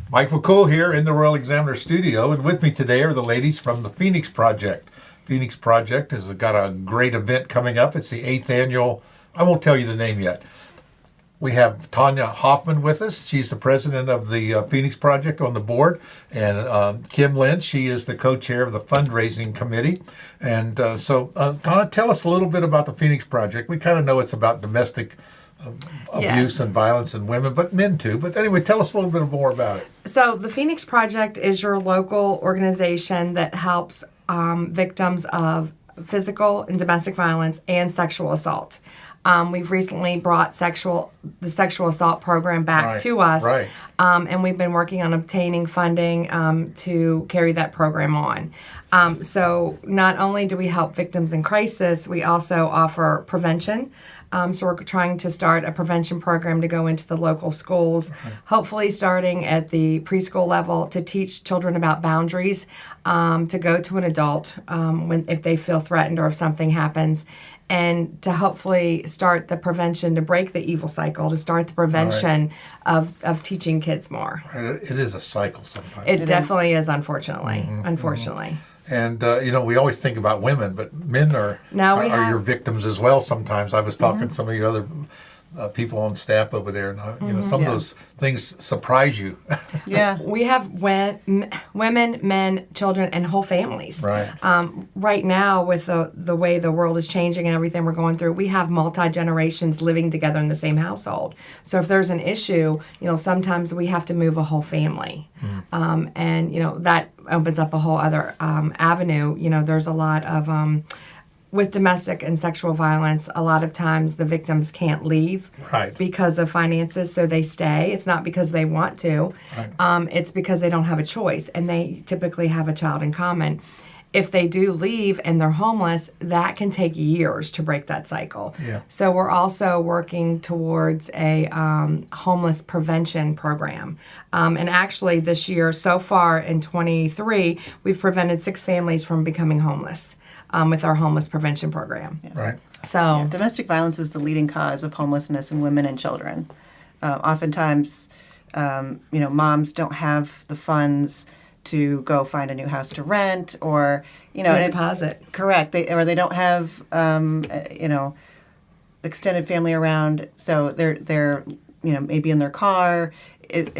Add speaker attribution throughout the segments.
Speaker 1: Mike McCool here in the Royal Examiner Studio, and with me today are the ladies from the Phoenix Project. Phoenix Project has got a great event coming up. It's the 8th annual, I won't tell you the name yet. We have Tana Hoffman with us. She's the president of the Phoenix Project on the board. And Kim Lynch, she is the co-chair of the Fundraising Committee. And Tana, tell us a little bit about the Phoenix Project. We kind of know it's about domestic abuse and violence in women, but men too. But anyway, tell us a little bit more about it.
Speaker 2: So the Phoenix Project is your local organization that helps victims of physical and domestic violence and sexual assault. We've recently brought the sexual assault program back to us, and we've been working on obtaining funding to carry that program on. So not only do we help victims in crisis, we also offer prevention. So we're trying to start a prevention program to go into the local schools, hopefully starting at the preschool level to teach children about boundaries, to go to an adult if they feel threatened or if something happens, and to hopefully start the prevention to break the evil cycle, to start the prevention of teaching kids more.
Speaker 1: It is a cycle sometimes.
Speaker 2: It definitely is, unfortunately. Unfortunately.
Speaker 1: And, we always think about women, but men are your victims as well sometimes. I was talking to some of your other people on staff over there, and some of those things surprise you.
Speaker 2: Yeah. We have women, men, children, and whole families.
Speaker 1: Right.
Speaker 2: Right now, with the way the world is changing and everything we're going through, we have multi-generations living together in the same household. So if there's an issue, sometimes we have to move a whole family. And, that opens up a whole other avenue. There's a lot of... with domestic and sexual violence, a lot of times the victims can't leave because of finances, so they stay. It's not because they want to. It's because they don't have a choice, and they typically have a child in common. If they do leave and they're homeless, that can take years to break that cycle. Yeah. So we're also working towards a homeless prevention program. And actually this year, so far in 23, we've prevented 6 families from becoming homeless with our homeless prevention program.
Speaker 3: Yeah.
Speaker 1: Right.
Speaker 2: So
Speaker 3: domestic violence is the leading cause of homelessness in women and children. Oftentimes, moms don't have the funds to go find a new house to rent, or
Speaker 2: deposit.
Speaker 3: Correct. They don't have extended family around, so they're maybe in their car. It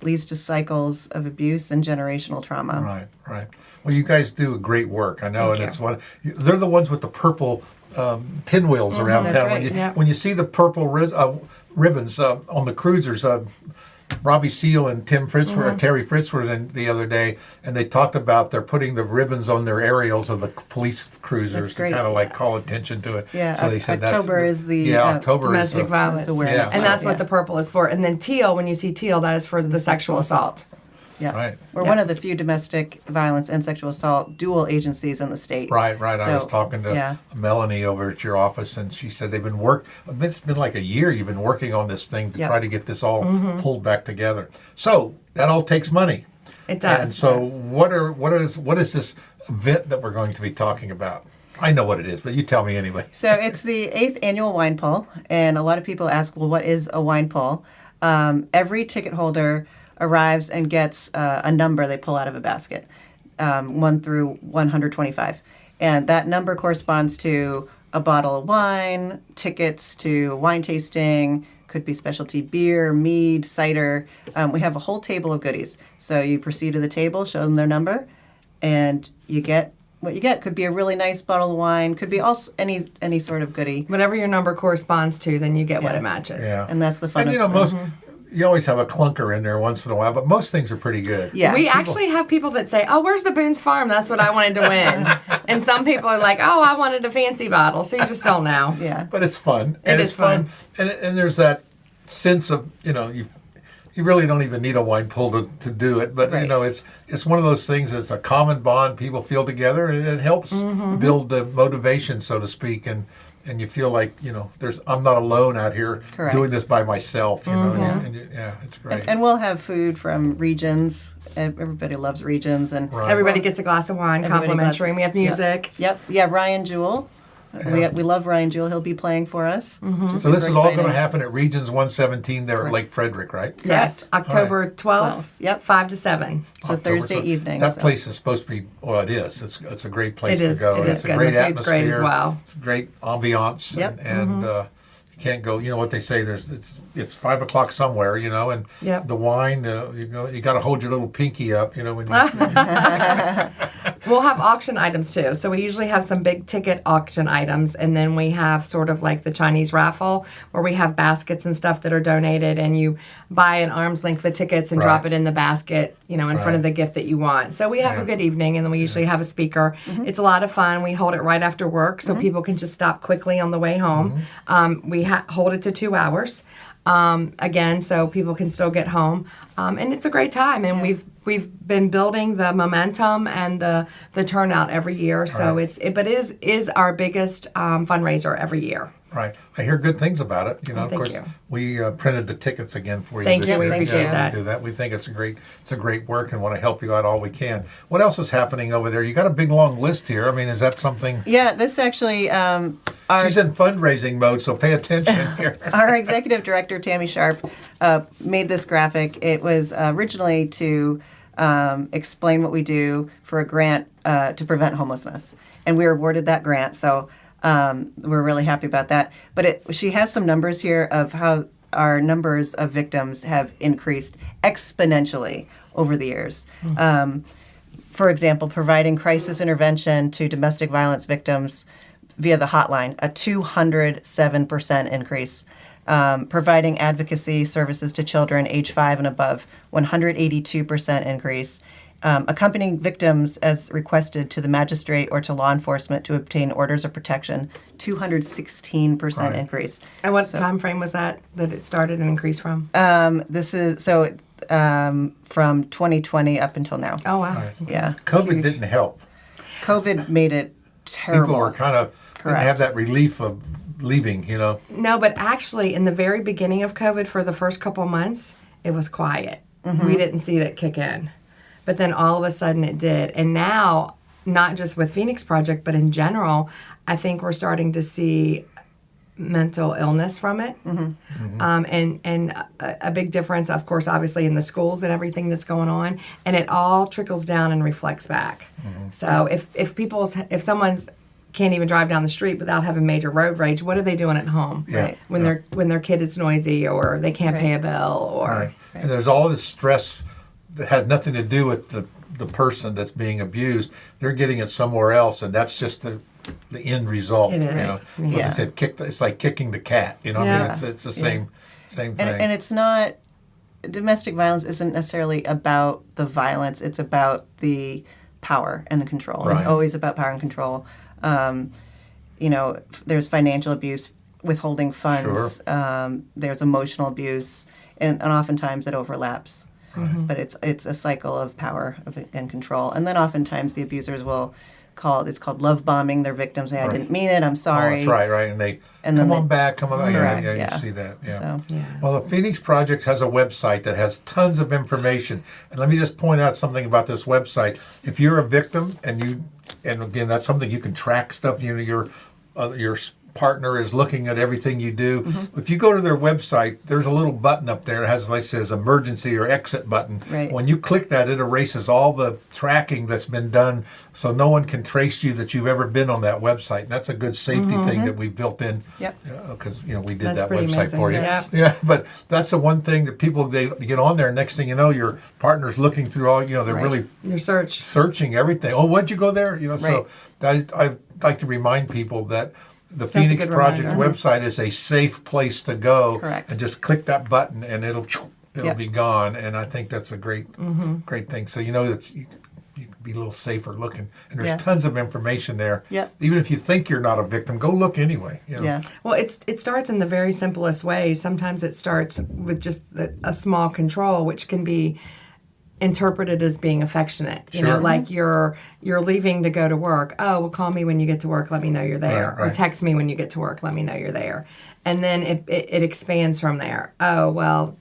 Speaker 3: leads to cycles of abuse and generational trauma.
Speaker 1: Right. Well, you guys do great work. I know, they're the ones with the purple pinwheels around town.
Speaker 3: Right.
Speaker 1: When you see the purple ribbons on the cruisers. Robbie Seal and Terry Fritz were in the other day, and they talked about they're putting the ribbons on their aerials of the police cruisers to kind of call attention to it.
Speaker 3: Yeah,
Speaker 1: so they said
Speaker 3: October is the
Speaker 2: domestic violence
Speaker 3: awareness.
Speaker 2: And that's what the purple is for. And then teal, when you see teal, that is for the sexual assault.
Speaker 3: Yeah.
Speaker 1: Right.
Speaker 3: We're one of the few domestic violence and sexual assault dual agencies in the state.
Speaker 1: Right. So, I was talking to Melanie over at your office, and she said they've been it's been like a year you've been working on this thing to try to get this all pulled back together. So that all takes money.
Speaker 2: It does.
Speaker 1: And so what is this event that we're going to be talking about? I know what it is, but you tell me anyway.
Speaker 3: So it's the 8th annual wine pull, and a lot of people ask, well, what is a wine pull? Every ticket holder arrives and gets a number they pull out of a basket, 1 through 125. And that number corresponds to a bottle of wine, tickets to wine tasting, could be specialty beer, mead, cider. We have a whole table of goodies. So you proceed to the table, show them their number, and you get what you get. Could be a really nice bottle of wine, could be also any sort of goodie.
Speaker 2: Whatever your number corresponds to, then you get what it matches.
Speaker 1: Yeah.
Speaker 3: And that's the fun
Speaker 1: of
Speaker 3: it.
Speaker 1: Most... You always have a clunker in there once in a while, but most things are pretty good.
Speaker 2: Yeah, we actually have people that say, "Oh, where's the Boone's Farm? That's what I wanted to win." And some people are like, "Oh, I wanted a fancy bottle." So you just don't know.
Speaker 3: Yeah,
Speaker 1: but it's fun.
Speaker 2: It is fun,
Speaker 1: and there's that sense of you really don't even need a wine pull to do it, but it's one of those things. It's a common bond people feel together, and it helps build the motivation, so to speak, and you feel like I'm not alone out here doing this by myself. It's great.
Speaker 3: And we'll have food from Regions. Everybody loves Regions, and
Speaker 2: everybody gets a glass of wine complimentary. And we have music.
Speaker 3: Yep. Yeah, Ryan Jewell We love Ryan Jewell. He'll be playing for us.
Speaker 1: So this is all going to happen at Regions 117 there at Lake Frederick, right?
Speaker 2: Yes, October 12th,
Speaker 3: Yep.
Speaker 2: 5 to 7.
Speaker 3: So
Speaker 1: October
Speaker 3: Thursday
Speaker 1: 12th.
Speaker 3: evening.
Speaker 1: That
Speaker 3: so.
Speaker 1: place is supposed to be, well, it is. It's a great place
Speaker 2: It
Speaker 1: to
Speaker 2: is.
Speaker 1: go.
Speaker 2: It
Speaker 1: It's
Speaker 2: is
Speaker 1: a
Speaker 2: good.
Speaker 1: great
Speaker 2: The food's great as
Speaker 1: atmosphere.
Speaker 2: well.
Speaker 1: It's great ambiance.
Speaker 3: Yep.
Speaker 1: And you can't go, you know what they say, it's 5 o'clock somewhere, you know, and
Speaker 2: Yep.
Speaker 1: the wine, you got to hold your little pinky up, you know, when you,
Speaker 2: We'll have auction items too. So we usually have some big ticket auction items, and then we have sort of like the Chinese raffle where we have baskets and stuff that are donated, and you buy an arm's length of tickets and drop
Speaker 1: Right.
Speaker 2: it in the basket, you know, in front of the gift that you want. So we have a good evening, and then we usually have a speaker. It's a lot of fun. We hold it right after work, so people can just stop quickly on the way home. We hold it to 2 hours. Again, so people can still get home, and it's a great time. And we've been building the momentum and the turnout every year. So
Speaker 1: Right.
Speaker 2: it is our biggest fundraiser every year.
Speaker 1: right. I hear good things about it. You know, of
Speaker 2: thank
Speaker 1: course,
Speaker 2: you.
Speaker 1: we printed the tickets again for you.
Speaker 2: Thank
Speaker 1: this
Speaker 2: you. We
Speaker 1: year.
Speaker 2: appreciate
Speaker 1: Yeah,
Speaker 2: that.
Speaker 1: We do that. We think it's a great work and want to help you out all we can. What else is happening over there? You got a big long list here. I mean, is that something?
Speaker 3: Yeah, this actually,
Speaker 1: She's in fundraising mode, so pay attention here.
Speaker 3: our executive director, Tammy Sharp, made this graphic. It was originally to explain what we do for a grant to prevent homelessness. And we were awarded that grant, so we're really happy about that. But she has some numbers here of how our numbers of victims have increased exponentially over the years. For example, providing crisis intervention to domestic violence victims via the hotline, a 207% increase. Providing advocacy services to children age 5 and above, 182% increase. Accompanying victims as requested to the magistrate or to law enforcement to obtain orders of protection, 216%
Speaker 1: Right.
Speaker 3: increase.
Speaker 2: And what time frame was that it started and increased from?
Speaker 3: This is from 2020 up until now.
Speaker 2: Oh, wow.
Speaker 1: Right.
Speaker 3: Yeah,
Speaker 1: COVID
Speaker 2: Huge.
Speaker 1: didn't help.
Speaker 3: COVID made it terrible.
Speaker 1: People were kind of didn't
Speaker 3: Correct.
Speaker 1: have that relief of leaving, you know.
Speaker 2: No, but actually, in the very beginning of COVID, for the first couple months, it was quiet. We didn't see that kick in. But then all of a sudden it did. And now, not just with Phoenix Project, but in general, I think we're starting to see mental illness from it. And a big difference, of course, obviously in the schools and everything that's going on. And it all trickles down and reflects back. So if someone's can't even drive down the street without having major road rage, what are they doing at home?
Speaker 1: Yeah.
Speaker 3: Right.
Speaker 2: When their kid is noisy or they can't pay a bill or
Speaker 1: Right. And there's all this stress that had nothing to do with the person that's being abused. They're getting it somewhere else, and that's just the end result.
Speaker 2: It
Speaker 1: You
Speaker 2: is.
Speaker 1: know, like
Speaker 3: Yeah.
Speaker 1: I said, it's like kicking the cat. You know, I mean,
Speaker 2: Yeah.
Speaker 1: it's the same thing.
Speaker 3: And it's not, domestic violence isn't necessarily about the violence, it's about the power and the control.
Speaker 1: Right.
Speaker 3: It's always about power and control. There's financial abuse, withholding funds, there's emotional abuse, and oftentimes it overlaps. But it's a cycle of power and control. And then oftentimes the abusers will it's called love bombing their victims. Hey, I didn't mean it, I'm
Speaker 1: Oh,
Speaker 3: sorry.
Speaker 1: that's right. And they
Speaker 3: And then
Speaker 1: come on
Speaker 3: they-
Speaker 1: back, come on back.
Speaker 3: Correct,
Speaker 1: Yeah,
Speaker 3: yeah.
Speaker 1: you see that. Yeah.
Speaker 3: So,
Speaker 2: Yeah.
Speaker 1: Well, the Phoenix Project has a website that has tons of information. And let me just point out something about this website. If you're a victim and again, that's something you can track stuff, you know, your partner is looking at everything you do. If you go to their website, there's a little button up there. It has, like, says emergency or exit button.
Speaker 3: Right.
Speaker 1: When you click that, it erases all the tracking that's been done, so no one can trace you that you've ever been on that website. And that's a good safety thing that we've built in.
Speaker 3: Yep.
Speaker 1: Because we did
Speaker 2: That's
Speaker 1: that
Speaker 2: pretty
Speaker 1: website
Speaker 2: amazing,
Speaker 1: for you.
Speaker 2: yeah.
Speaker 1: Yeah, but that's the one thing that people, they get on there. Next thing you know, your partner's looking through all. They're
Speaker 3: Right.
Speaker 1: really
Speaker 2: your search.
Speaker 1: searching everything. Oh, what'd you go there? So I like to remind people that the
Speaker 2: a
Speaker 1: Phoenix
Speaker 2: good
Speaker 1: Project
Speaker 2: reminder.
Speaker 1: website is a safe place to go.
Speaker 3: Correct.
Speaker 1: And just click that button and it'll
Speaker 3: Yep.
Speaker 1: be gone. And I think that's a great thing. So that you can be a little safer looking. And there's
Speaker 3: Yeah.
Speaker 1: tons of information there.
Speaker 3: Yep.
Speaker 1: Even if you think you're not a victim, go look anyway.
Speaker 3: Yeah.
Speaker 2: Well, it starts in the very simplest way. Sometimes it starts with just a small control, which can be interpreted as being affectionate. You know,
Speaker 1: Sure.
Speaker 2: like you're leaving to go to work. Oh, well, call me when you get to work. Let me know you're there.
Speaker 1: Right.
Speaker 2: Or text me when you get to work. Let me know you're there. And then it expands from there. Oh, well,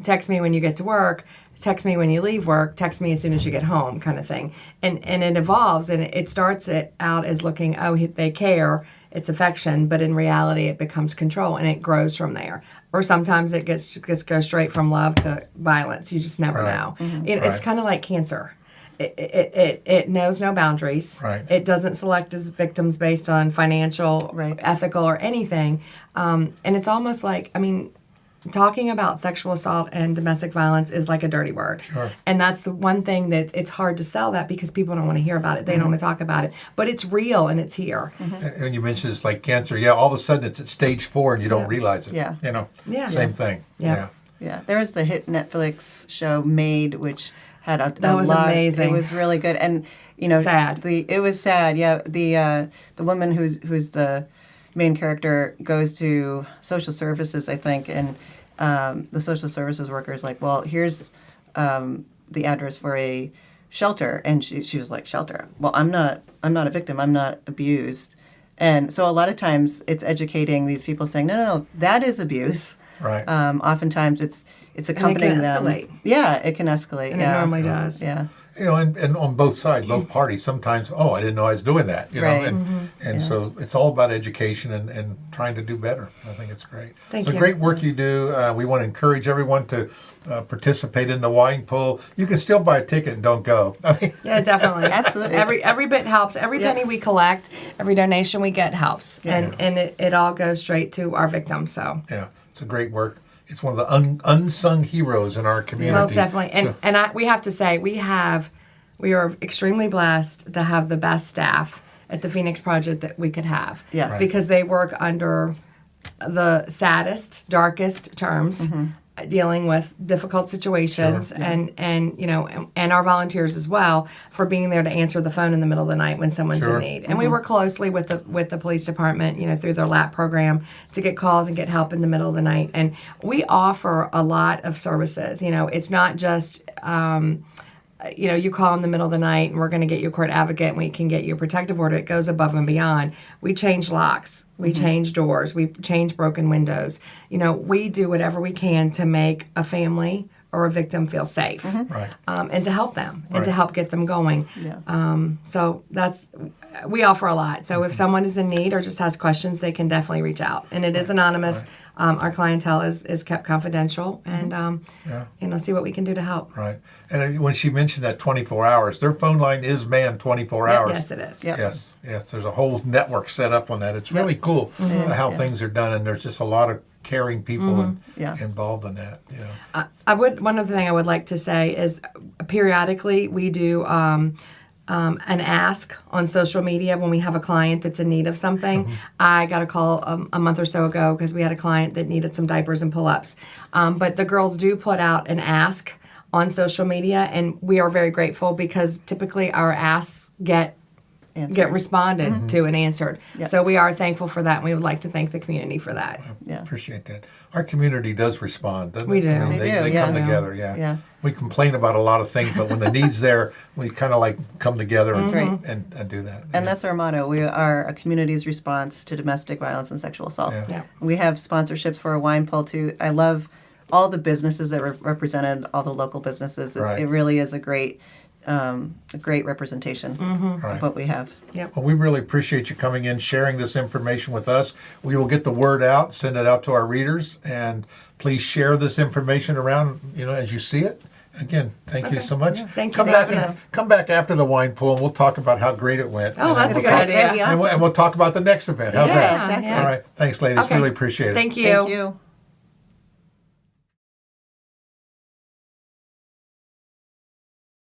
Speaker 2: text me when you get to work, text me when you leave work, text me as soon as you get home, kind of thing. And it evolves, and it starts it out as looking, oh, they care, it's affection, but in reality it becomes control, and it grows from there. Or sometimes it goes straight from love to violence. You just never know. It's kind of like cancer. It knows no boundaries.
Speaker 1: Right.
Speaker 2: It doesn't select its victims based on financial, ethical, or anything. And it's almost like, talking about sexual assault and domestic violence is like a dirty word.
Speaker 1: Sure.
Speaker 2: And that's the one thing that it's hard to sell that because people don't want to hear about it. They don't want to talk about it. But it's real and it's here.
Speaker 1: And you mentioned it's like cancer. Yeah, all of a sudden it's at stage 4 and you don't realize it.
Speaker 3: Yeah.
Speaker 1: Same thing.
Speaker 2: Yeah.
Speaker 3: Yeah, there was the hit Netflix show Made, which had a
Speaker 2: That was
Speaker 3: lot,
Speaker 2: amazing.
Speaker 3: It was really good, and
Speaker 2: Sad.
Speaker 3: It was sad. Yeah, the woman who's the main character goes to social services, I think, and the social services worker is like, well, here's the address for a shelter, and she was like, shelter? Well, I'm not a victim. I'm not abused. And so a lot of times it's educating these people saying, no, that is abuse.
Speaker 1: Right.
Speaker 3: Oftentimes it's accompanying them.
Speaker 2: escalate.
Speaker 3: Yeah, it can escalate.
Speaker 2: And it normally does.
Speaker 3: Yeah.
Speaker 1: And on both sides, both parties, sometimes, I didn't know I was doing that,
Speaker 3: Right.
Speaker 1: and so it's all about education and trying to do better. I think it's great.
Speaker 2: Thank
Speaker 1: so
Speaker 2: you.
Speaker 1: great work you do. We want to encourage everyone to participate in the wine pull. You can still buy a ticket and don't go.
Speaker 2: Yeah, definitely.
Speaker 3: Absolutely.
Speaker 2: Every bit helps. Every penny we collect, every donation we get helps.
Speaker 3: Yeah.
Speaker 2: And it all goes straight to our victims. So
Speaker 1: yeah, it's a great work. It's one of the unsung heroes in our community.
Speaker 2: most definitely. And we have to say we are extremely blessed to have the best staff at the Phoenix Project that we could have.
Speaker 3: Yes. Right.
Speaker 2: Because they work under the saddest, darkest terms, dealing with difficult situations,
Speaker 1: Sure.
Speaker 2: and our volunteers as well for being there to answer the phone in the middle of the night when someone's
Speaker 1: Sure.
Speaker 2: in need. And we work closely with the police department, through their LAP program to get calls and get help in the middle of the night. And we offer a lot of services. It's not just you call in the middle of the night and we're going to get you a court advocate and we can get you a protective order. It goes above and beyond. We change locks. We change doors. We change broken windows. We do whatever we can to make a family or a victim feel safe,
Speaker 1: Right.
Speaker 2: and to help them and
Speaker 1: Right.
Speaker 2: to help get them going.
Speaker 3: Yeah.
Speaker 2: So we offer a lot. So if someone is in need or just has questions, they can definitely reach out. And it is anonymous. Our clientele is kept confidential, and see what we can do to help.
Speaker 1: Right. And when she mentioned that 24 hours, their phone line is manned 24 hours.
Speaker 2: Yes, it is.
Speaker 3: Yep.
Speaker 1: Yes. There's a whole network set up on that. It's really cool how things are done, and there's just a lot of caring people involved in that.
Speaker 2: One other thing I would like to say is periodically we do an ask on social media when we have a client that's in need of something. I got a call a month or so ago because we had a client that needed some diapers and pull-ups. But the girls do put out an ask on social media, and we are very grateful because typically our asks get responded to and answered.
Speaker 3: Yep.
Speaker 2: So we are thankful for that, and we would like to thank the community for that.
Speaker 3: Yeah.
Speaker 1: Appreciate that. Our community does respond, doesn't
Speaker 2: We
Speaker 1: it?
Speaker 2: do.
Speaker 3: They do,
Speaker 1: They
Speaker 3: yeah.
Speaker 1: come
Speaker 3: Yeah.
Speaker 1: together,
Speaker 3: Yeah.
Speaker 1: We complain about a lot of things, but when the need's there, we kind of like come together and,
Speaker 3: right.
Speaker 1: and do that.
Speaker 3: And that's our motto. We are a community's response to domestic violence and sexual assault.
Speaker 1: Yeah.
Speaker 2: Yeah.
Speaker 3: We have sponsorships for a wine pull too. I love all the businesses that were represented, all the local businesses.
Speaker 1: Right.
Speaker 3: It really is a great representation
Speaker 1: Right.
Speaker 3: of what we have.
Speaker 2: Yep.
Speaker 1: Well, we really appreciate you coming in, sharing this information with us. We will get the word out, send it out to our readers, and please share this information around, as you see it. Again, thank you so much.
Speaker 2: Thank you
Speaker 1: Come
Speaker 2: for
Speaker 1: back,
Speaker 2: having us.
Speaker 1: come back after the wine pool, and we'll talk about how great it went.
Speaker 2: Oh,
Speaker 1: And
Speaker 2: that's a
Speaker 1: we'll
Speaker 2: good
Speaker 1: talk-
Speaker 2: idea.
Speaker 3: That'd be
Speaker 1: And we'll talk about the next event. How's
Speaker 3: Yeah,
Speaker 1: that?
Speaker 3: exactly.
Speaker 1: All right. Thanks, ladies.
Speaker 2: Okay.
Speaker 1: Really appreciate it.
Speaker 2: Thank you.
Speaker 3: Thank you.